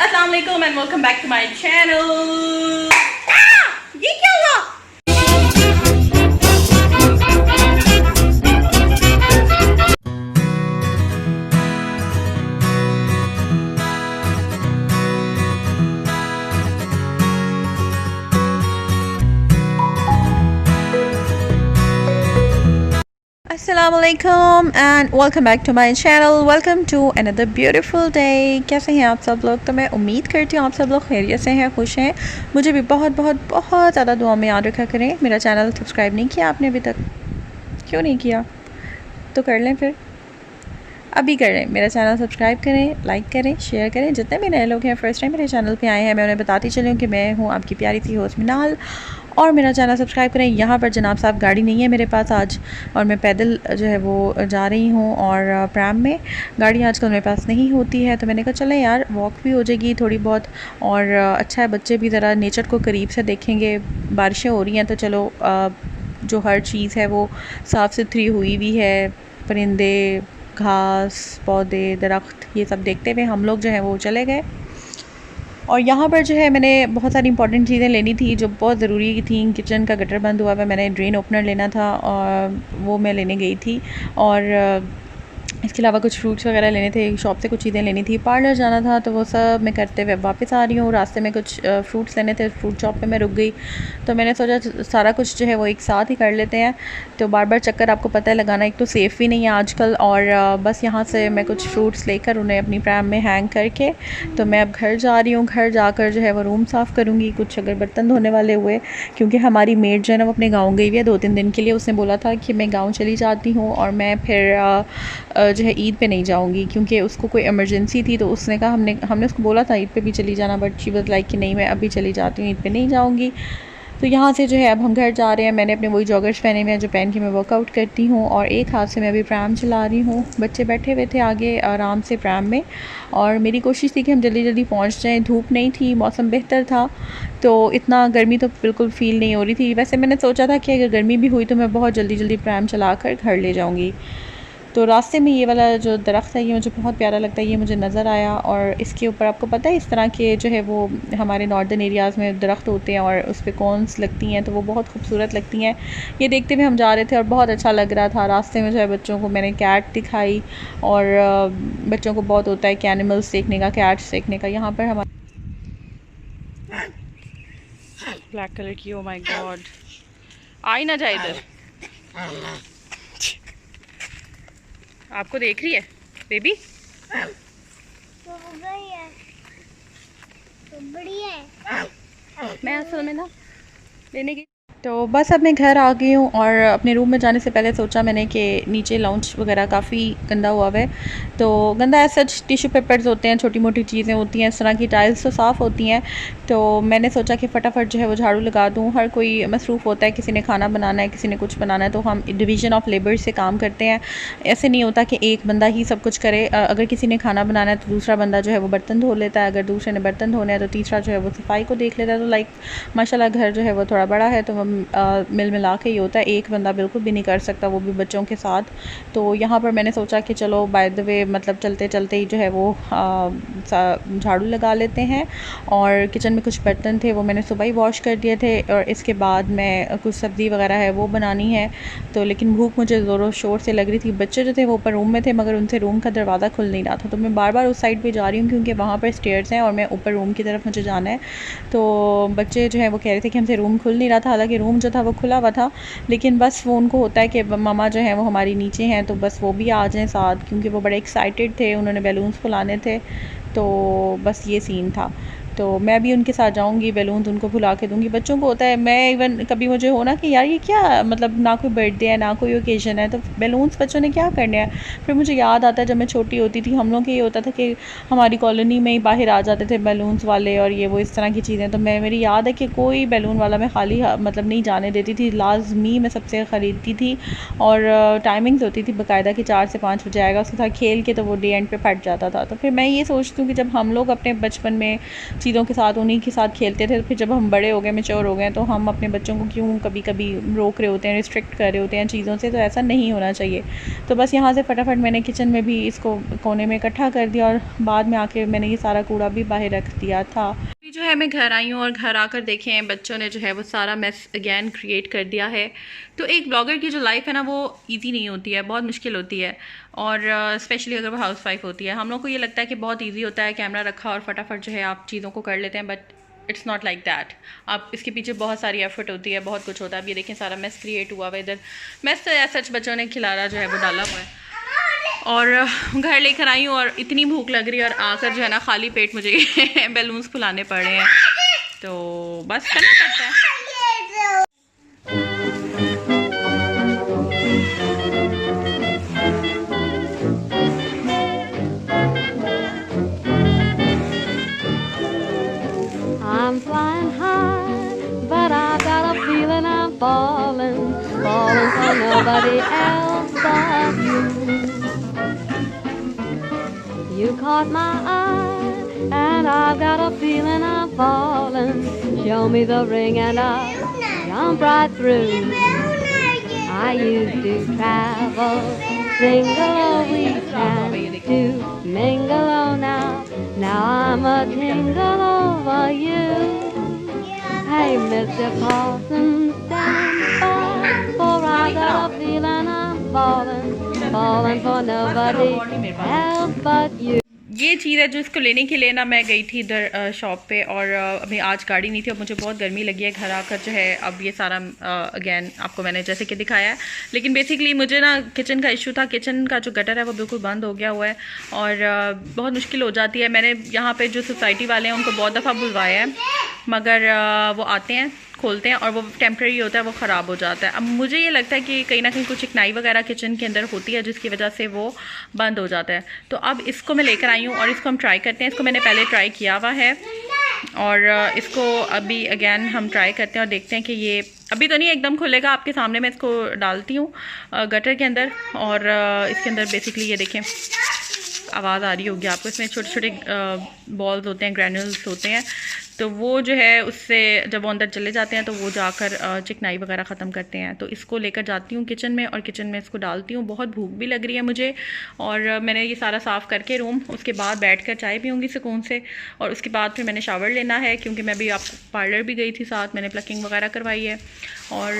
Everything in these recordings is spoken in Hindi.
अस्सलाम वालेकुम and welcome back to my channel. ये क्या हुआ? Assalamualaikum and welcome back to my channel. Welcome to another beautiful day. कैसे हैं आप सब लोग? तो मैं उम्मीद करती हूँ आप सब लोग खैरियत से हैं, खुश हैं। मुझे भी बहुत बहुत बहुत ज़्यादा दुआ में याद रखा करें। मेरा चैनल सब्सक्राइब नहीं किया आपने अभी तक? क्यों नहीं किया? तो कर लें फिर, अभी कर लें। मेरा चैनल सब्सक्राइब करें, लाइक करें, शेयर करें। जितने भी नए लोग हैं फर्स्ट टाइम मेरे चैनल पे आए हैं, मैं उन्हें बताती चली हूँ कि मैं हूँ आपकी प्यारी सी होस्ट मिनाल, और मेरा चैनल सब्सक्राइब करें। यहाँ पर जनाब साहब गाड़ी नहीं है मेरे पास आज, और मैं पैदल जो है वो जा रही हूँ, और प्रैम में गाड़ी आजकल मेरे पास नहीं होती है। तो मैंने कहा चलें यार, वॉक भी हो जाएगी थोड़ी बहुत, और अच्छा है बच्चे भी ज़रा नेचर को करीब से देखेंगे। बारिशें हो रही हैं तो चलो जो हर चीज़ है वो साफ़ सुथरी हुई भी है, परिंदे, घास, पौधे, दरख्त, ये सब देखते हुए हम लोग जो है वो चले गए। और यहाँ पर जो है मैंने बहुत सारी इंपॉर्टेंट चीज़ें लेनी थी जो बहुत ज़रूरी थी। किचन का गटर बंद हुआ है, मैंने ड्रेन ओपनर लेना था और वो मैं लेने गई थी, और इसके अलावा कुछ फ्रूट्स वगैरह लेने थे, शॉप से कुछ चीज़ें लेनी थी, पार्लर जाना था, तो वो सब मैं करते हुए वापस आ रही हूँ। रास्ते में कुछ फ्रूट्स लेने थे, फ्रूट शॉप पे मैं रुक गई, तो मैंने सोचा सारा कुछ जो है वो एक साथ ही कर लेते हैं। तो बार बार चक्कर आपको पता है लगाना एक तो सेफ़ भी नहीं है आजकल, और बस यहाँ से मैं कुछ फ्रूट्स लेकर उन्हें अपनी प्रैम में हैंग करके तो मैं अब घर जा रही हूँ। घर जाकर जो है वो रूम साफ़ करूँगी, कुछ अगर बर्तन धोने वाले हुए, क्योंकि हमारी मेड जो है ना वो अपने गाँव गई हुई है 2-3 दिन के लिए। उसने बोला था कि मैं गाँव चली जाती हूँ और मैं फिर जो है ईद पे नहीं जाऊंगी, क्योंकि उसको कोई इमरजेंसी थी। तो उसने कहा, हमने उसको बोला था ईद पे भी चली जाना, बट शी वाज लाइक कि नहीं मैं अभी चली जाती हूँ, ईद पे नहीं जाऊंगी। तो यहाँ से जो है अब हम घर जा रहे हैं। मैंने अपने वही जॉगर्स पहने हुए हैं जो पहन के मैं वर्कआउट करती हूँ, और एक हाथ से मैं अभी प्रैम चला रही हूँ। बच्चे बैठे हुए थे आगे आराम से प्रैम में, और मेरी कोशिश थी कि हम जल्दी जल्दी पहुँच जाएँ। धूप नहीं थी, मौसम बेहतर था, तो इतना गर्मी तो बिल्कुल फ़ील नहीं हो रही थी। वैसे मैंने सोचा था कि अगर गर्मी भी हुई तो मैं बहुत जल्दी जल्दी प्रैम चला कर घर ले जाऊँगी। तो रास्ते में ये वाला जो दरख्त है ये मुझे बहुत प्यारा लगता है, ये मुझे नज़र आया, और इसके ऊपर आपको पता है इस तरह के जो है वो हमारे नॉर्दर्न एरियाज़ में दरख्त होते हैं और उस पर कॉर्न्स लगती हैं, तो वो बहुत खूबसूरत लगती हैं। ये देखते हुए हम जा रहे थे और बहुत अच्छा लग रहा था। रास्ते में जो है बच्चों को मैंने कैट दिखाई, और बच्चों को बहुत होता है कि एनिमल्स देखने का, कैट्स देखने का। यहाँ पर हमारे ब्लैक कलर की, ओ माय गॉड, आ ही ना जाए इधर। आपको देख रही है बेबी? तो गई है, तो बड़ी है। मैं असल में ना लेने की, तो बस अब मैं घर आ गई हूँ, और अपने रूम में जाने से पहले सोचा मैंने कि नीचे लाउंज वगैरह काफ़ी गंदा हुआ है। तो गंदा ऐसा टिश्यू पेपर्स होते हैं, छोटी मोटी चीज़ें होती हैं, इस तरह की टाइल्स तो साफ़ होती हैं। तो मैंने सोचा कि फ़टाफ़ट जो है वो झाड़ू लगा दूँ। हर कोई मसरूफ़ होता है, किसी ने खाना बनाना है, किसी ने कुछ बनाना है, तो हम डिवीज़न ऑफ लेबर से काम करते हैं। ऐसे नहीं होता कि एक बंदा ही सब कुछ करे। अगर किसी ने खाना बनाना है तो दूसरा बंदा जो है वो बर्तन धो लेता है, अगर दूसरे ने बर्तन धोने हैं तो तीसरा जो है वो सफाई को देख लेता है। तो लाइक माशाल्लाह घर जो है वो थोड़ा बड़ा है, तो मिल मिला के ही होता है, एक बंदा बिल्कुल भी नहीं कर सकता, वो भी बच्चों के साथ। तो यहाँ पर मैंने सोचा कि चलो बाय द वे मतलब चलते चलते ही जो है वो झाड़ू लगा लेते हैं। और किचन में कुछ बर्तन थे वो मैंने सुबह ही वॉश कर दिए थे, और इसके बाद मैं कुछ सब्ज़ी वगैरह है वो बनानी है। तो लेकिन भूख मुझे ज़ोरों शोर से लग रही थी। बच्चे जो थे वो ऊपर रूम में थे, मगर उनसे रूम का दरवाज़ा खुल नहीं रहा था, तो मैं बार बार उस साइड पर जा रही हूँ क्योंकि वहाँ पर स्टेयर्स हैं और मैं ऊपर रूम की तरफ मुझे जाना है। तो बच्चे जो है वो कह रहे थे कि हमसे रूम खुल नहीं रहा था, हालांकि रूम जो था वो खुला हुआ था, लेकिन बस वो उनको होता है कि मामा जो है वो हमारी नीचे हैं, तो बस वो भी आ जाएं साथ, क्योंकि वो बड़े एक्साइटेड थे, उन्होंने बैलून्स फुलाने थे। तो बस ये सीन था। तो मैं भी उनके साथ जाऊंगी, बैलून उनको फुला के दूंगी। बच्चों को होता है, मैं इवन कभी मुझे हो ना कि यार ये क्या मतलब, ना कोई बर्थडे है ना कोई ओकेजन है, तो बैलून्स बच्चों ने क्या करने हैं। फिर मुझे याद आता है जब मैं छोटी होती थी, हम लोग के ये होता था कि हमारी कॉलोनी में ही बाहर आ जाते थे बैलून्स वाले और ये वो इस तरह की चीज़ें। तो मेरी याद है कि कोई बैलून वाला मैं खाली मतलब नहीं जाने देती थी, लाजमी मैं सबसे ख़रीदती थी, और टाइमिंग्स होती थी बाकायदा कि 4 से 5 बजे आएगा, उसके साथ खेल के तो वो डे एंड पे फट जाता था। तो फिर मैं ये सोचती हूँ कि जब हम लोग अपने बचपन में चीज़ों के साथ उन्हीं के साथ खेलते थे। तो फिर जब हम बड़े हो गए, मैच्योर हो गए, तो हम अपने बच्चों को क्यों कभी कभी रोक रहे होते हैं, रिस्ट्रिक्ट कर रहे होते हैं चीज़ों से। तो ऐसा नहीं होना चाहिए। तो बस यहाँ से फटाफट मैंने किचन में भी इसको कोने में इकट्ठा कर दिया और बाद में आके मैंने ये सारा कूड़ा भी बाहर रख दिया था। अभी जो है मैं घर आई हूँ और घर आकर देखें बच्चों ने जो है वो सारा मेस अगेन क्रिएट कर दिया है। तो एक ब्लॉगर की जो लाइफ है ना, वो इजी नहीं होती है, बहुत मुश्किल होती है। और स्पेशली अगर वो हाउस वाइफ होती है। हम लोग को ये लगता है कि बहुत इजी होता है, कैमरा रखा और फटाफट जो है आप चीज़ों को कर लेते हैं, but it's not like that. आप इसके पीछे बहुत सारी एफर्ट होती है, बहुत कुछ होता है। अब ये देखें सारा मेस क्रिएट हुआ हुआ इधर। मेस तो ऐसा सच बच्चों ने खिलारा जो है वो डाला हुआ है। और घर लेकर आई हूँ और इतनी भूख लग रही है और आकर जो है ना खाली पेट मुझे बैलून्स फुलाने पड़ रहे हैं। तो बस करना पड़ता है। I'm flying high, but I got a feeling I'm falling, falling for nobody else but you. You caught my eye, and I've got a feeling I'm falling. Show me the ring and I'll jump right through. I used to travel single weekend to mingle on now. Now I'm a tingle over you. Hey, Mr. Paulson, stand by, for I got a feeling I'm falling, falling for nobody else but you. ये चीज़ है जो इसको लेने के लिए ना मैं गई थी इधर शॉप पे, और अभी आज गाड़ी नहीं थी और मुझे बहुत गर्मी लगी है। घर आकर जो है अब ये सारा अगेन आपको मैंने जैसे कि दिखाया है। लेकिन बेसिकली मुझे ना किचन का इशू था। किचन का जो गटर है वो बिल्कुल बंद हो गया हुआ है और बहुत मुश्किल हो जाती है। मैंने यहाँ पे जो सोसाइटी वाले हैं उनको बहुत दफ़ा बुलवाया है, मगर वो आते हैं, खोलते हैं और वो टेम्प्रेरी होता है, वो ख़राब हो जाता है। अब मुझे ये लगता है कि कहीं ना कहीं कुछ चिकनाई वगैरह किचन के अंदर होती है जिसकी वजह से वो बंद हो जाता है। तो अब इसको मैं लेकर आई हूँ और इसको हम ट्राई करते हैं। इसको मैंने पहले ट्राई किया हुआ है और इसको अभी अगेन हम ट्राई करते हैं और देखते हैं कि ये अभी तो नहीं एकदम खुलेगा। आपके सामने मैं इसको डालती हूँ गटर के अंदर और इसके अंदर बेसिकली ये देखें आवाज़ आ रही होगी आपको। इसमें छोटे छोटे बॉल्स होते हैं, ग्रैन्यूल्स होते हैं, तो वो जो है उससे जब वो अंदर चले जाते हैं तो वो जाकर चिकनाई वगैरह ख़त्म करते हैं। तो इसको लेकर जाती हूँ किचन में और किचन में इसको डालती हूँ। बहुत भूख भी लग रही है मुझे और मैंने ये सारा साफ़ करके रूम, उसके बाद बैठकर चाय पीऊँगी सुकून से और उसके बाद फिर मैंने शावर लेना है क्योंकि मैं भी आपको पार्लर भी गई थी, साथ मैंने प्लकिंग वगैरह करवाई है और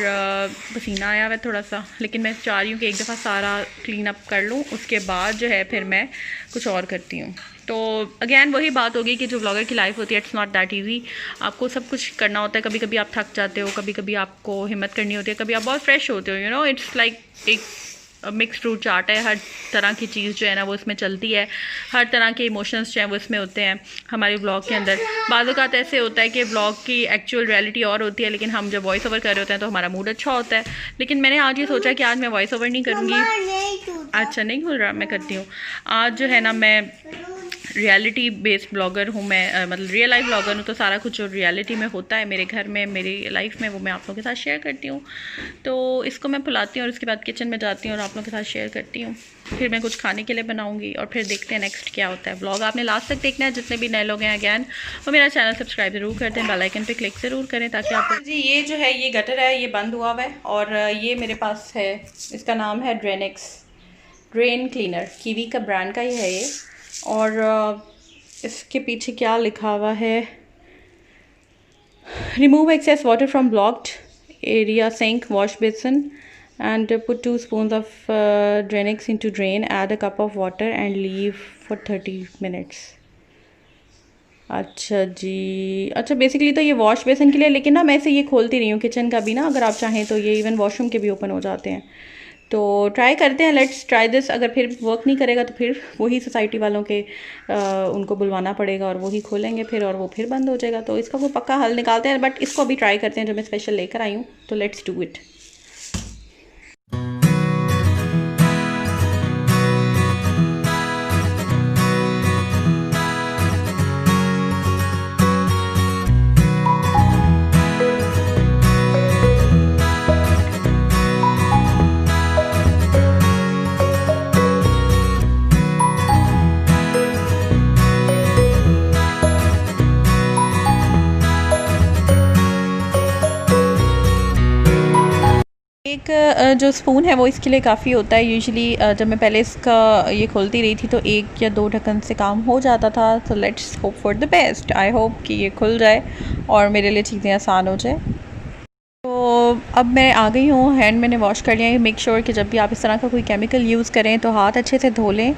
पसीना आया हुआ है थोड़ा सा। लेकिन मैं चाह रही हूँ कि एक दफ़ा सारा क्लीन अप कर लूँ, उसके बाद जो है फिर मैं कुछ और करती हूँ। तो अगेन वही बात होगी कि जो ब्लॉगर की लाइफ होती है इट्स नॉट दैट इजी। आपको सब कुछ करना होता है। कभी कभी आप थक जाते हो, कभी कभी आपको हिम्मत करनी होती है, कभी आप बहुत फ्रेश होते हो। यू नो इट्स लाइक एक मिक्स फ्रूट चाट है। हर तरह की चीज़ जो है ना वो इसमें चलती है, हर तरह के इमोशंस जो हैं वो इसमें होते हैं हमारे ब्लॉग के अंदर। बाज़ औक़ात ऐसे होता है कि ब्लॉग की एक्चुअल रियलिटी और होती है, लेकिन हम जब वॉइस ओवर कर रहे होते हैं तो हमारा मूड अच्छा होता है। लेकिन मैंने आज ये सोचा कि आज मैं वॉइस ओवर नहीं करूँगी। अच्छा नहीं खुल रहा, मैं करती हूँ। आज जो है ना मैं रियलिटी बेस्ड ब्लॉगर हूँ, मैं मतलब रियल लाइफ ब्लॉगर हूँ। तो सारा कुछ जो रियलिटी में होता है मेरे घर में, मेरी लाइफ में, वो मैं आप लोगों के साथ शेयर करती हूँ। तो इसको मैं फुलाती हूँ और उसके बाद किचन में जाती हूँ और आप लोगों के साथ शेयर करती हूँ। फिर मैं कुछ खाने के लिए बनाऊँगी और फिर देखते हैं नेक्स्ट क्या होता है। ब्लॉग आपने लास्ट तक देखना है। जितने भी नए लोग हैं अगैन वो मेरा चैनल सब्सक्राइब ज़रूर कर दें, बेल आइकन पे क्लिक ज़रूर करें ताकि आप जी। ये जो है ये गटर है, ये बंद हुआ हुआ है और ये मेरे पास है, इसका नाम है ड्रेनेक्स ड्रेन क्लीनर, कीवी का ब्रांड का ही है ये। और इसके पीछे क्या लिखा हुआ है, remove excess water from blocked area sink wash basin and put 2 spoon of Drainex into drain, add a cup of water and leave for 30 minutes. अच्छा जी, अच्छा बेसिकली तो ये वॉश बेसिन के लिए, लेकिन ना मैं इसे ये खोलती नहीं हूँ किचन का भी ना, अगर आप चाहें तो ये इवन वॉशरूम के भी ओपन हो जाते हैं। तो ट्राई करते हैं, लेट्स ट्राई दिस। अगर फिर वर्क नहीं करेगा तो फिर वही सोसाइटी वालों के उनको बुलवाना पड़ेगा और वही खोलेंगे फिर, और वो फिर बंद हो जाएगा। तो इसका कोई पक्का हल निकालते हैं, बट इसको अभी ट्राई करते हैं जो मैं स्पेशल लेकर आई हूँ। तो लेट्स डू इट। जो स्पून है वो इसके लिए काफ़ी होता है। यूजुअली जब मैं पहले इसका ये खोलती रही थी तो 1 या 2 ढक्कन से काम हो जाता था। तो let's hope for the best. I hope कि ये खुल जाए और मेरे लिए चीज़ें आसान हो जाए। तो अब मैं आ गई हूँ, हैंड मैंने वॉश कर लिया है। मेक श्योर कि जब भी आप इस तरह का कोई केमिकल यूज़ करें तो हाथ अच्छे से धो लें,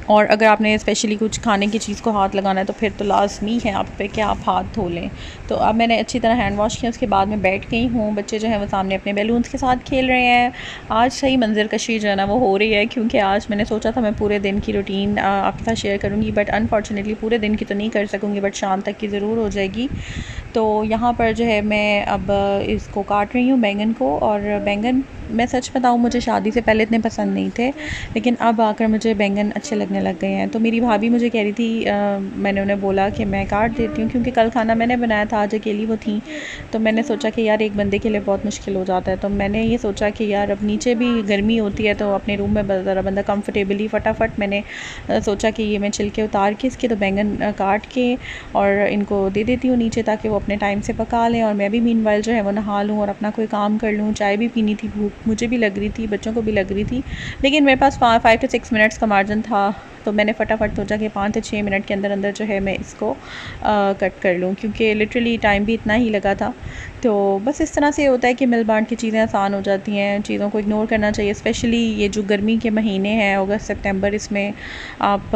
और अगर आपने स्पेशली कुछ खाने की चीज़ को हाथ लगाना है तो फिर तो लाजमी है आप पे कि आप हाथ धो लें। तो अब मैंने अच्छी तरह हैंड वॉश किया, उसके बाद मैं बैठ गई हूँ। बच्चे जो हैं वो सामने अपने बैलून्स के साथ खेल रहे हैं। आज सही मंजर कशी जो है ना वो हो रही है, क्योंकि आज मैंने सोचा था मैं पूरे दिन की रूटीन आपके साथ शेयर करूँगी, बट अनफॉर्चुनेटली पूरे दिन की तो नहीं कर सकूँगी, बट शाम तक की ज़रूर हो जाएगी। तो यहाँ पर जो है मैं अब इसको काट रही हूँ बैंगन को। और बैंगन मैं सच बताऊँ मुझे शादी से पहले इतने पसंद नहीं थे, लेकिन अब आकर मुझे बैंगन अच्छे लगने लग गए हैं। तो मेरी भाभी मुझे कह रही थी, मैंने उन्हें बोला कि मैं काट देती हूँ, क्योंकि कल खाना मैंने बनाया था, आज अकेली वो थी। तो मैंने सोचा कि यार एक बंदे के लिए बहुत मुश्किल हो जाता है। तो मैंने ये सोचा कि यार अब नीचे भी गर्मी होती है तो अपने रूम में ज़रा बंदा कंफर्टेबली फटाफट मैंने सोचा कि ये मैं छिलके उतार के इसके तो बैंगन काट के और इनको दे देती हूँ नीचे, ताकि वो अपने टाइम से पका लें और मैं भी मीनवाइल जो है वो नहा लूँ और अपना कोई काम कर लूँ। चाय भी पीनी थी, भूख मुझे भी लग रही थी, बच्चों को भी लग रही थी, लेकिन मेरे पास 5 से 6 मिनट्स का मार्जिन था। तो मैंने फटाफट सोचा कि 5 से 6 मिनट के अंदर अंदर जो है मैं इसको कट कर लूँ, क्योंकि लिटरली टाइम भी इतना ही लगा था। तो बस इस तरह से होता है कि मिल बांट की चीज़ें आसान हो जाती हैं, चीज़ों को इग्नोर करना चाहिए। स्पेशली ये जो गर्मी के महीने हैं अगस्त सितंबर, इसमें आप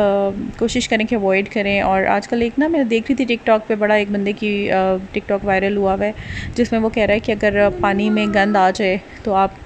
कोशिश करें कि अवॉइड करें। और आजकल एक ना मैं देख रही थी टिकटॉक पे, बड़ा एक बंदे की टिकटॉक वायरल हुआ है जिसमें वो कह रहा है कि अगर पानी में गंद आ जाए तो आप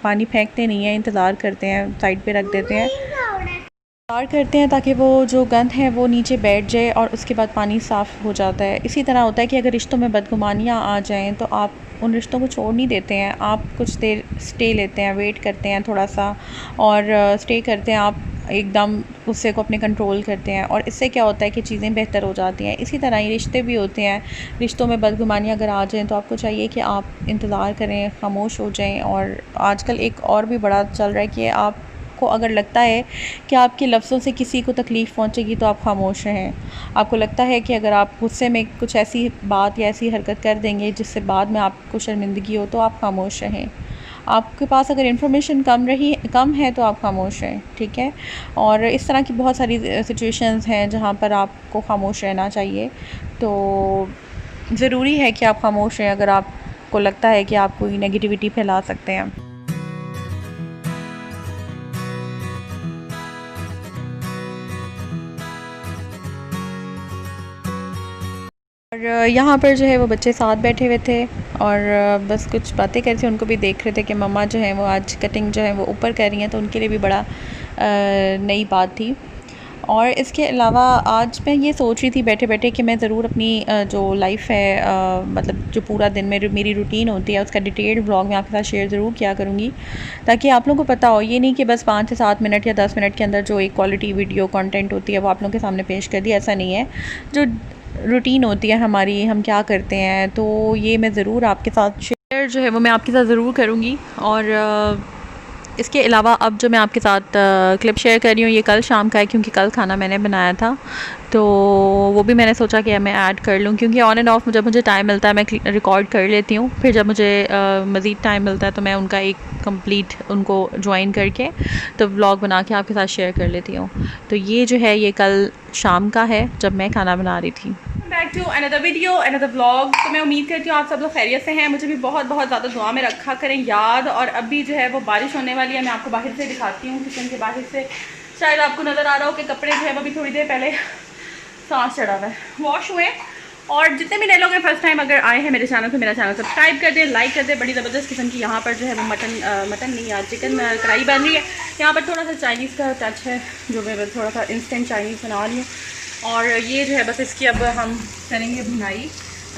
पानी फेंकते नहीं हैं, इंतज़ार करते हैं, साइड पे रख देते हैं, इंतज़ार करते हैं ताकि वो जो गंद है वो नीचे बैठ जाए और उसके बाद पानी साफ़ हो जाता है। इसी तरह होता है कि अगर रिश्तों में बदगुमानियाँ आ जाएं तो आप उन रिश्तों को छोड़ नहीं देते हैं, आप कुछ देर स्टे लेते हैं, वेट करते हैं थोड़ा सा, और स्टे करते हैं, आप एकदम गुस्से को अपने कंट्रोल करते हैं, और इससे क्या होता है कि चीज़ें बेहतर हो जाती हैं। इसी तरह ही रिश्ते भी होते हैं, रिश्तों में बदगुमानियाँ अगर आ जाएँ तो आपको चाहिए कि आप इंतज़ार करें, खामोश हो जाएं। और आजकल एक और भी बड़ा चल रहा है कि आपको अगर लगता है कि आपके लफ्ज़ों से किसी को तकलीफ़ पहुंचेगी तो आप खामोश रहें। आपको लगता है कि अगर आप गुस्से में कुछ ऐसी बात या ऐसी हरकत कर देंगे जिससे बाद में आपको शर्मिंदगी हो तो आप खामोश रहें। आपके पास अगर इन्फॉर्मेशन कम है तो आप खामोश रहें, ठीक है। और इस तरह की बहुत सारी सिचुएशंस हैं जहाँ पर आपको खामोश रहना चाहिए। तो ज़रूरी है कि आप खामोश रहें अगर आपको लगता है कि आप कोई नेगेटिविटी फैला सकते हैं। और यहाँ पर जो है वो बच्चे साथ बैठे हुए थे और बस कुछ बातें कर रहे थे, उनको भी देख रहे थे कि मम्मा जो है वो आज कटिंग जो है वो ऊपर कर रही हैं, तो उनके लिए भी बड़ा नई बात थी। और इसके अलावा आज मैं ये सोच रही थी बैठे बैठे कि मैं ज़रूर अपनी जो लाइफ है, मतलब जो पूरा दिन में मेरी रूटीन होती है उसका डिटेल्ड व्लॉग मैं आपके साथ शेयर ज़रूर किया करूँगी, ताकि आप लोगों को पता हो। ये नहीं कि बस 5 से 7 मिनट या 10 मिनट के अंदर जो एक क्वालिटी वीडियो कंटेंट होती है वो आप लोगों के सामने पेश कर दी, ऐसा नहीं है। जो रूटीन होती है हमारी, हम क्या करते हैं, तो ये मैं ज़रूर आपके साथ शेयर जो है वो मैं आपके साथ ज़रूर करूँगी। और इसके अलावा अब जो मैं आपके साथ क्लिप शेयर कर रही हूँ ये कल शाम का है, क्योंकि कल खाना मैंने बनाया था, तो वो भी मैंने सोचा कि मैं ऐड कर लूँ, क्योंकि ऑन एंड ऑफ जब मुझे टाइम मिलता है मैं रिकॉर्ड कर लेती हूँ, फिर जब मुझे मज़ीद टाइम मिलता है तो मैं उनका एक कंप्लीट उनको ज्वाइन करके तो व्लॉग बना के आपके साथ शेयर कर लेती हूँ। तो ये जो है ये कल शाम का है जब मैं खाना बना रही थी। Back to another video another vlog. तो मैं उम्मीद करती हूँ आप सब लोग खैरियत से हैं, मुझे भी बहुत बहुत ज़्यादा दुआ में रखा करें याद। और अभी जो है वो बारिश होने वाली है, मैं आपको बाहर से दिखाती हूँ, किचन के बाहर से शायद आपको नज़र आ रहा हो कि कपड़े जो है वो अभी थोड़ी देर पहले सांस चढ़ा हुआ है, वॉश हुए। और जितने भी नए लोग हैं फर्स्ट टाइम अगर आए हैं मेरे चैनल पे, मेरा चैनल सब्सक्राइब कर दें, लाइक कर दें। बड़ी ज़बरदस्त किस्म की यहाँ पर जो है वो मटन नहीं यार चिकन कढ़ाई बन रही है। यहाँ पर थोड़ा सा चाइनीज़ का टच है, जो मैं थोड़ा सा इंस्टेंट चाइनीज़ बना रही हूँ। और ये जो है बस इसकी अब हम करेंगे भुनाई,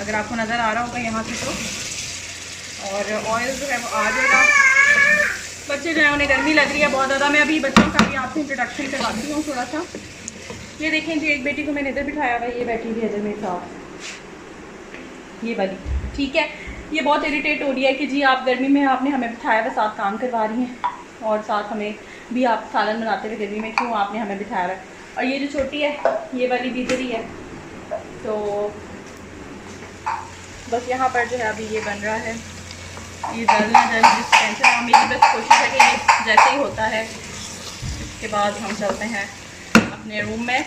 अगर आपको नज़र आ रहा होगा यहाँ से तो। और ऑयल जो है वो आ जाएगा। बच्चे जो है उन्हें गर्मी लग रही है बहुत ज़्यादा। मैं अभी बच्चों का भी आपसे इंट्रोडक्शन करवाती हूँ थोड़ा सा। ये देखें जी, एक बेटी को मैंने इधर बिठाया हुआ है, ये बैठी हुई है इधर मेरे साथ, ये वाली, ठीक है। ये बहुत इरिटेट हो रही है कि जी आप गर्मी में आपने हमें बिठाया हुआ, साथ काम करवा रही हैं और साथ हमें भी आप सालन बनाते हुए गर्मी में क्यों आपने हमें बिठाया हुआ है। और ये जो छोटी है ये वाली भी इधर ही है। तो बस यहाँ पर जो है अभी ये बन रहा है ये जल ना जल जिस टेंशन है, मेरी बस कोशिश है कि ये जैसे ही होता है इसके बाद हम चलते हैं अपने रूम में।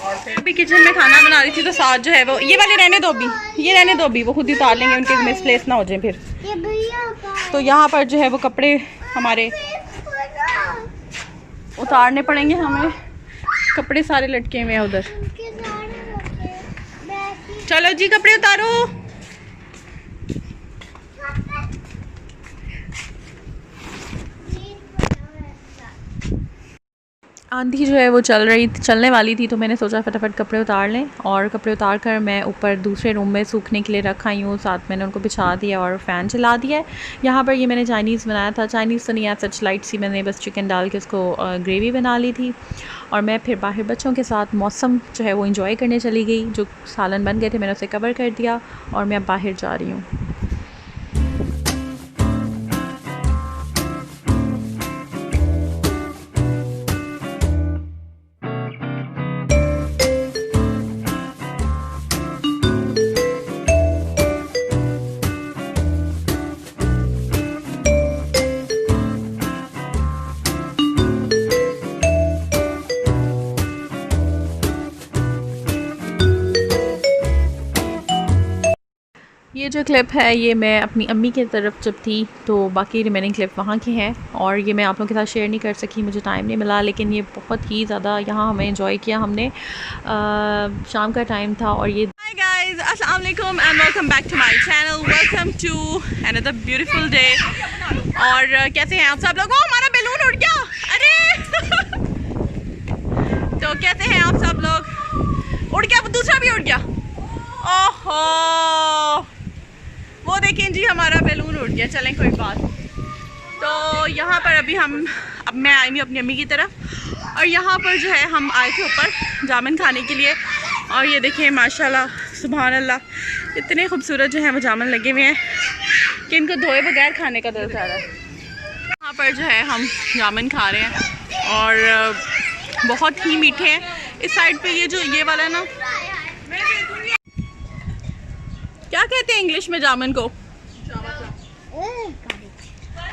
और फिर अभी किचन में खाना बना रही थी तो साथ जो है वो ये वाले रहने दो अभी, ये रहने दो अभी, वो खुद ही उतार लेंगे, उनके मिसप्लेस ना हो जाए फिर। ये भैया का तो यहाँ पर जो है वो कपड़े हमारे उतारने पड़ेंगे हमें, कपड़े सारे लटके हुए हैं उधर। उनके सारे रखे बैठी चलो जी कपड़े उतारो। आंधी जो है वो चलने वाली थी तो मैंने सोचा फटाफट कपड़े उतार लें, और कपड़े उतार कर मैं ऊपर दूसरे रूम में सूखने के लिए रख आई हूँ। साथ मैंने उनको बिछा दिया और फ़ैन चला दिया है। यहाँ पर ये मैंने चाइनीज़ बनाया था, चाइनीज़ तो नहीं है सच, लाइट सी मैंने बस चिकन डाल के उसको ग्रेवी बना ली थी। और मैं फिर बाहर बच्चों के साथ मौसम जो है वो इंजॉय करने चली गई। जो सालन बन गए थे मैंने उसे कवर कर दिया और मैं अब बाहर जा रही हूँ। ये जो क्लिप है ये मैं अपनी अम्मी की तरफ जब थी, तो बाकी रिमेनिंग क्लिप वहाँ की हैं और ये मैं आप लोगों के साथ शेयर नहीं कर सकी, मुझे टाइम नहीं मिला। लेकिन ये बहुत ही ज़्यादा यहाँ हमें एंजॉय किया हमने। शाम का टाइम था और ये हाय गाइस, अस्सलाम वालेकुम and welcome back to my channel, welcome to another beautiful day. और कैसे हैं आप सब लोग? हमारा बैलून उड़ गया, अरे तो कैसे हैं आप सब लोग? उड़ गया, दूसरा भी उड़ गया, ओहो वो देखें जी हमारा बैलून उड़ गया। चलें कोई बात। तो यहाँ पर अभी अब मैं आई हूँ अपनी अम्मी की तरफ और यहाँ पर जो है हम आए थे ऊपर जामुन खाने के लिए। और ये देखें माशाल्लाह सुभान अल्लाह, इतने खूबसूरत जो है वो जामुन लगे हुए हैं कि इनको धोए बगैर खाने का दिल चाह रहा है। यहाँ पर जो है हम जामुन खा रहे हैं और बहुत ही मीठे हैं। इस साइड पे ये जो ये वाला है ना, क्या कहते हैं इंग्लिश में जामुन को?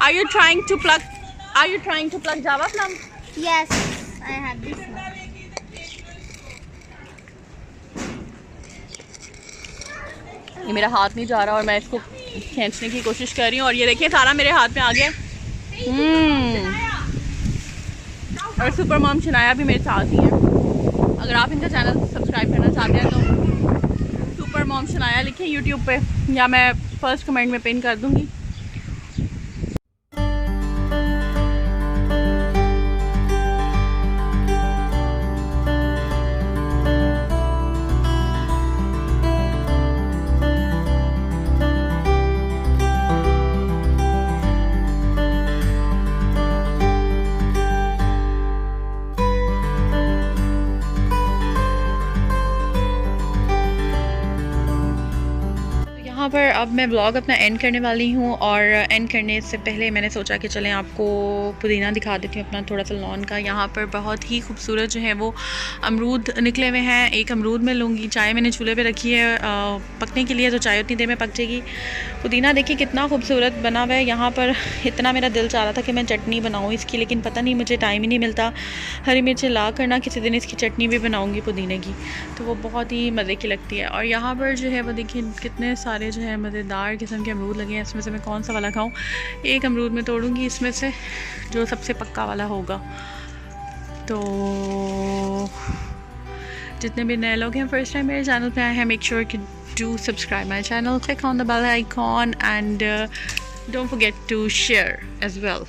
Are you trying to pluck java plum? Yes, I have this one. ये मेरा हाथ नहीं जा रहा और मैं इसको खींचने की कोशिश कर रही हूँ और ये देखिए सारा मेरे हाथ में आ गया। और सुपर मॉम शनाया भी मेरे साथ ही है। अगर आप इनका चैनल सब्सक्राइब करना चाहते हैं तो सुपर मॉम शनाया लिखें यूट्यूब पे, या मैं फर्स्ट कमेंट में पिन कर दूँगी। यहाँ पर अब मैं व्लॉग अपना एंड करने वाली हूँ और एंड करने से पहले मैंने सोचा कि चलें आपको पुदीना दिखा देती हूँ अपना थोड़ा सा लॉन का। यहाँ पर बहुत ही खूबसूरत जो है वो अमरूद निकले हुए हैं। एक अमरूद मैं लूँगी, चाय मैंने चूल्हे पे रखी है पकने के लिए, तो चाय उतनी देर में पक जाएगी। पुदीना देखिए कितना खूबसूरत बना हुआ है। यहाँ पर इतना मेरा दिल चाह रहा था कि मैं चटनी बनाऊँ इसकी, लेकिन पता नहीं मुझे टाइम ही नहीं मिलता। हरी मिर्च ला कर ना किसी दिन इसकी चटनी भी बनाऊँगी पुदीने की, तो वो बहुत ही मज़े की लगती है। और यहाँ पर जो है वो देखिए कितने सारे जो है मज़ेदार किस्म के अमरूद लगे हैं। इसमें से मैं कौन सा वाला खाऊं? एक अमरूद में तोड़ूंगी इसमें से जो सबसे पक्का वाला होगा। तो जितने भी नए लोग हैं फर्स्ट टाइम मेरे चैनल पे आए हैं, मेक श्योर कि do subscribe my channel, click on the bell icon and don't forget to share as well.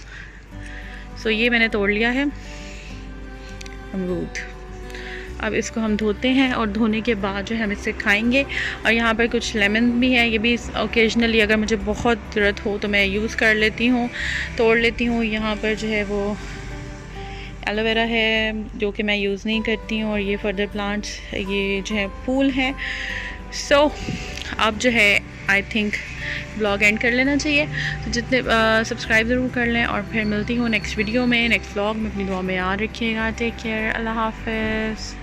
So ये मैंने तोड़ लिया है अमरूद। अब इसको हम धोते हैं और धोने के बाद जो है हम इसे खाएंगे। और यहाँ पर कुछ लेमन भी है, ये भी ओकेजनली अगर मुझे बहुत ज़रूरत हो तो मैं यूज़ कर लेती हूँ, तोड़ लेती हूँ। यहाँ पर जो है वो एलोवेरा है जो कि मैं यूज़ नहीं करती हूँ, और ये फर्दर प्लांट्स ये जो है फूल हैं। सो अब जो है आई थिंक ब्लॉग एंड कर लेना चाहिए। तो जितने सब्सक्राइब ज़रूर कर लें और फिर मिलती हूँ नेक्स्ट वीडियो में, नेक्स्ट ब्लॉग में। अपनी दुआ में याद रखिएगा। टेक केयर, अल्लाह हाफ़िज़।